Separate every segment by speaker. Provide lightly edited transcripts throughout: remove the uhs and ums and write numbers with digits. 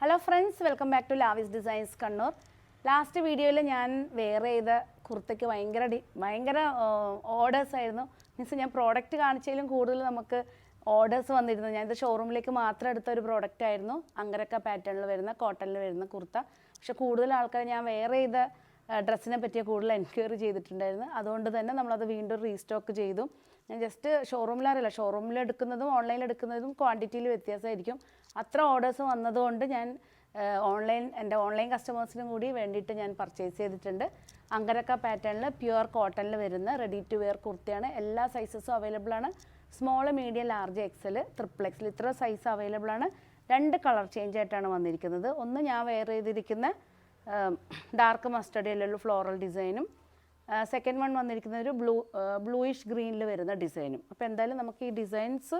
Speaker 1: Hello friends, welcome back to Lavis Designs Kannur. Last video ഞാൻ wear ചെയ്ത കുർത്തയ്ക്ക് ഭയങ്കര orders ആയിരുന്നു. മീൻസ് ഞാൻ പ്രോഡക്റ്റ് കാണിച്ചതിലും കൂടുതൽ നമുക്ക് ഓർഡേഴ്സ് വന്നിരുന്നു. ഞാൻ ഇത് ഷോറൂമിലേക്ക് മാത്രം എടുത്ത ഒരു പ്രോഡക്റ്റ് ആയിരുന്നു. അങ്കരക്ക പാറ്റേണിൽ വരുന്ന കോട്ടണിൽ വരുന്ന കുർത്ത. പക്ഷേ കൂടുതൽ ആൾക്കാർ ഞാൻ വെയർ ചെയ്ത ഡ്രസ്സിനെ പറ്റിയ കൂടുതൽ എൻക്വയറി ചെയ്തിട്ടുണ്ടായിരുന്നു. അതുകൊണ്ട് തന്നെ നമ്മളത് വീണ്ടും റീസ്റ്റോക്ക് ചെയ്തു. ഞാൻ ജസ്റ്റ് ഷോറൂമിലറിയില്ല, ഷോറൂമിൽ എടുക്കുന്നതും ഓൺലൈനിൽ എടുക്കുന്നതും ക്വാണ്ടിറ്റിയിൽ വ്യത്യാസമായിരിക്കും. അത്ര ഓർഡേഴ്സ് വന്നതുകൊണ്ട് ഞാൻ എൻ്റെ ഓൺലൈൻ കസ്റ്റമേഴ്സിനും കൂടി വേണ്ടിയിട്ട് ഞാൻ പർച്ചേസ് ചെയ്തിട്ടുണ്ട്. അങ്കരക്ക പാറ്റേണിൽ പ്യുവർ കോട്ടണിൽ വരുന്ന റെഡി ടു വെയർ കുർത്തിയാണ്. എല്ലാ സൈസസും അവൈലബിൾ ആണ്. Small, medium, large, XL, triple XL ഇത്ര സൈസ് അവൈലബിൾ ആണ്. 2 കളർ ചേഞ്ച് ആയിട്ടാണ് വന്നിരിക്കുന്നത്. ഒന്ന് ഞാൻ വെയർ ചെയ്തിരിക്കുന്ന ഡാർക്ക് മസ്റ്റർഡ് യെല്ലോ ഫ്ലോറൽ ഡിസൈനും, സെക്കൻഡ് വൺ വന്നിരിക്കുന്നത് ഒരു ബ്ലൂയിഷ് ഗ്രീനിൽ വരുന്ന ഡിസൈനും. അപ്പോൾ എന്തായാലും നമുക്ക് ഈ ഡിസൈൻസ്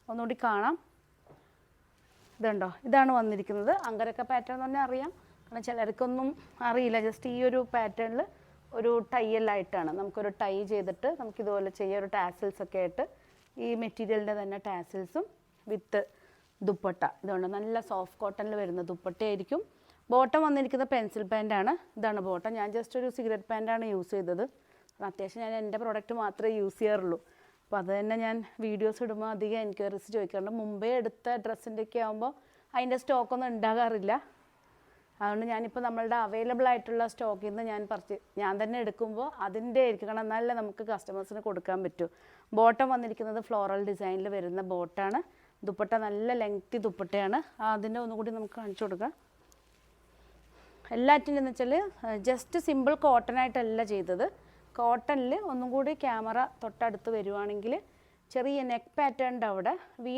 Speaker 1: ഒന്നുകൂടി കാണാം. ഇതുണ്ടോ, ഇതാണ് വന്നിരിക്കുന്നത്. അങ്കരക്ക പാറ്റേൺ എന്ന് പറഞ്ഞാൽ അറിയാം, കാരണം ചിലർക്കൊന്നും അറിയില്ല. ജസ്റ്റ് ഈ ഒരു പാറ്റേണിൽ ഒരു ടൈയെല്ലായിട്ടാണ് നമുക്കൊരു ടൈ ചെയ്തിട്ട് നമുക്കിതുപോലെ ചെയ്യാം. ഒരു ടാസിൽസ് ഒക്കെ ആയിട്ട് ഈ മെറ്റീരിയലിൻ്റെ തന്നെ ടാസിൽസും വിത്ത് ദുപ്പട്ട. ഇതുകൊണ്ട് നല്ല സോഫ്റ്റ് കോട്ടണിൽ വരുന്ന ദുപ്പട്ടയായിരിക്കും. ബോട്ടം വന്നിരിക്കുന്നത് പെൻസിൽ പാൻ്റാണ്. ഇതാണ് ബോട്ടം. ഞാൻ ജസ്റ്റ് ഒരു സിഗരറ്റ് പാൻ്റാണ് യൂസ് ചെയ്തത്. അത്യാവശ്യം ഞാൻ എൻ്റെ പ്രോഡക്റ്റ് മാത്രമേ യൂസ് ചെയ്യാറുള്ളൂ. അപ്പോൾ അത് തന്നെ ഞാൻ വീഡിയോസ് ഇടുമ്പോൾ അധികം എൻക്വയറീസ് ചോദിക്കാറുണ്ട്. മുമ്പേ എടുത്ത ഡ്രസ്സിൻ്റെയൊക്കെ ആകുമ്പോൾ അതിൻ്റെ സ്റ്റോക്കൊന്നും ഉണ്ടാകാറില്ല. അതുകൊണ്ട് ഞാനിപ്പോൾ നമ്മളുടെ അവൈലബിൾ ആയിട്ടുള്ള സ്റ്റോക്കിൽ നിന്ന് ഞാൻ തന്നെ എടുക്കുമ്പോൾ അതിൻ്റെ ആയിരിക്കും, കാരണം എന്നാലേ നമുക്ക് കസ്റ്റമേഴ്സിന് കൊടുക്കാൻ പറ്റൂ. ബോട്ടം വന്നിരിക്കുന്നത് ഫ്ലോറൽ ഡിസൈനിൽ വരുന്ന ബോട്ടാണ്. ദുപ്പട്ട നല്ല ലെങ്തി ദുപ്പട്ടയാണ്. അതിൻ്റെ ഒന്നുകൂടി നമുക്ക് കാണിച്ചു കൊടുക്കാം. എല്ലാറ്റിൻ്റെ എന്ന് വെച്ചാൽ ജസ്റ്റ് സിമ്പിൾ കോട്ടൺ ആയിട്ടല്ല ചെയ്തത്. കോട്ടണിൽ ഒന്നും കൂടി ക്യാമറ തൊട്ടടുത്ത് വരുവാണെങ്കിൽ ചെറിയ നെക്ക് പാറ്റേണിൻ്റെ അവിടെ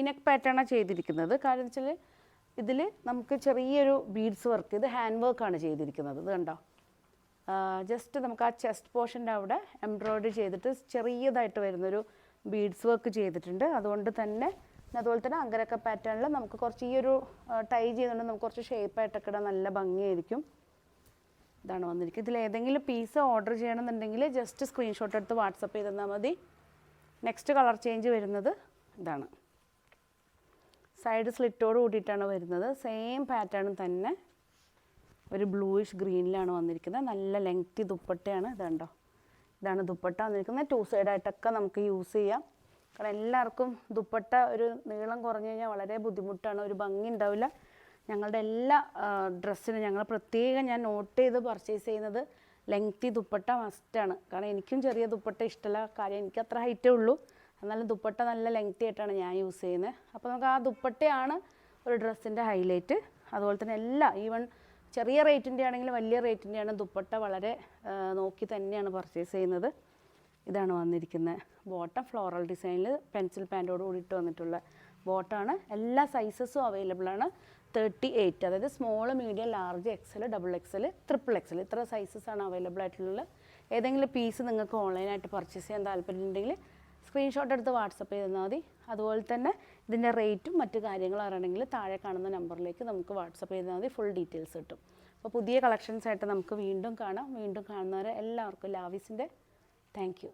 Speaker 1: നെക്ക് പാറ്റേണാണ് ചെയ്തിരിക്കുന്നത്. കാരണം എന്ന് വെച്ചാൽ ഇതിൽ നമുക്ക് ചെറിയൊരു ബീഡ്സ് വർക്ക്, ഇത് ഹാൻഡ് വർക്കാണ് ചെയ്തിരിക്കുന്നത്. ഇത് കണ്ടോ, ജസ്റ്റ് നമുക്ക് ആ ചെസ്റ്റ് പോർഷൻ്റെ അവിടെ എംബ്രോയ്ഡറി ചെയ്തിട്ട് ചെറിയതായിട്ട് വരുന്നൊരു ബീഡ്സ് വർക്ക് ചെയ്തിട്ടുണ്ട്. അതുപോലെ തന്നെ അങ്കരക്ക പാറ്റേണിൽ നമുക്ക് കുറച്ച് ഈ ഒരു ടൈ ചെയ്തുകൊണ്ട് നമുക്ക് കുറച്ച് ഷേപ്പായിട്ടൊക്കെ ഇടാൻ നല്ല ഭംഗിയായിരിക്കും. ഇതാണ് വന്നിരിക്കുന്നത്. ഇതിൽ ഏതെങ്കിലും പീസ് ഓർഡർ ചെയ്യണമെന്നുണ്ടെങ്കിൽ ജസ്റ്റ് സ്ക്രീൻഷോട്ട് എടുത്ത് വാട്സപ്പ് ചെയ്ത് തന്നാൽ മതി. നെക്സ്റ്റ് കളർ ചേഞ്ച് വരുന്നത് ഇതാണ്. സൈഡ് സ്ലിറ്റോട് കൂടിയിട്ടാണ് വരുന്നത്. സെയിം പാറ്റേൺ തന്നെ ഒരു ബ്ലൂയിഷ് ഗ്രീനിലാണ് വന്നിരിക്കുന്നത്. നല്ല ലെങ്തി ദുപ്പട്ടയാണ്. ഇതുണ്ടോ, ഇതാണ് ദുപ്പട്ട വന്നിരിക്കുന്നത്. 2 സൈഡായിട്ടൊക്കെ നമുക്ക് യൂസ് ചെയ്യാം. കാരണം എല്ലാവർക്കും ദുപ്പട്ട ഒരു നീളം കുറഞ്ഞു കഴിഞ്ഞാൽ വളരെ ബുദ്ധിമുട്ടാണ്, ഒരു ഭംഗി ഉണ്ടാവില്ല. ഞങ്ങളുടെ എല്ലാ ഡ്രസ്സിനും ഞാൻ നോട്ട് ചെയ്ത് പർച്ചേസ് ചെയ്യുന്നത് ലെങ്തി ദുപ്പട്ട മസ്റ്റാണ്. കാരണം എനിക്കും ചെറിയ ദുപ്പട്ട ഇഷ്ടമല്ല. കാര്യം എനിക്ക് അത്ര ഹൈറ്റേ ഉള്ളൂ. എന്നാലും ദുപ്പട്ട നല്ല ലെങ്തി ആയിട്ടാണ് ഞാൻ യൂസ് ചെയ്യുന്നത്. അപ്പോൾ നമുക്ക് ആ ദുപ്പട്ടയാണ് ഒരു ഡ്രസ്സിൻ്റെ ഹൈലൈറ്റ്. അതുപോലെ തന്നെ ഈവൻ ചെറിയ റേറ്റിൻ്റെ ആണെങ്കിലും വലിയ റേറ്റിൻ്റെയാണ് ദുപ്പട്ട വളരെ നോക്കി തന്നെയാണ് പർച്ചേസ് ചെയ്യുന്നത്. ഇതാണ് വന്നിരിക്കുന്നത് ബോട്ടം. ഫ്ലോറൽ ഡിസൈനിൽ പെൻസിൽ പാൻറ്റോട് കൂടിയിട്ട് വന്നിട്ടുള്ള ബോട്ടാണ്. എല്ലാ സൈസസും അവൈലബിൾ ആണ്. 38, അതായത് small, medium, large, XL, double XL, triple XL ഇത്ര സൈസസാണ് അവൈലബിൾ ആയിട്ടുള്ളത്. ഏതെങ്കിലും പീസ് നിങ്ങൾക്ക് ഓൺലൈനായിട്ട് പർച്ചേസ് ചെയ്യാൻ താല്പര്യമുണ്ടെങ്കിൽ സ്ക്രീൻഷോട്ട് എടുത്ത് വാട്സപ്പ് ചെയ്ത് തന്നാൽ മതി. അതുപോലെ തന്നെ ഇതിൻ്റെ റേറ്റും മറ്റു കാര്യങ്ങളും അറിയണമെങ്കിൽ താഴെ കാണുന്ന നമ്പറിലേക്ക് നമുക്ക് വാട്സപ്പ് ചെയ്താൽ മതി. ഫുൾ ഡീറ്റെയിൽസ് കിട്ടും. അപ്പോൾ പുതിയ കളക്ഷൻസ് ആയിട്ട് നമുക്ക് വീണ്ടും കാണാം. വീണ്ടും കാണുന്നവരെ എല്ലാവർക്കും ലാവിസിൻ്റെ താങ്ക് യു.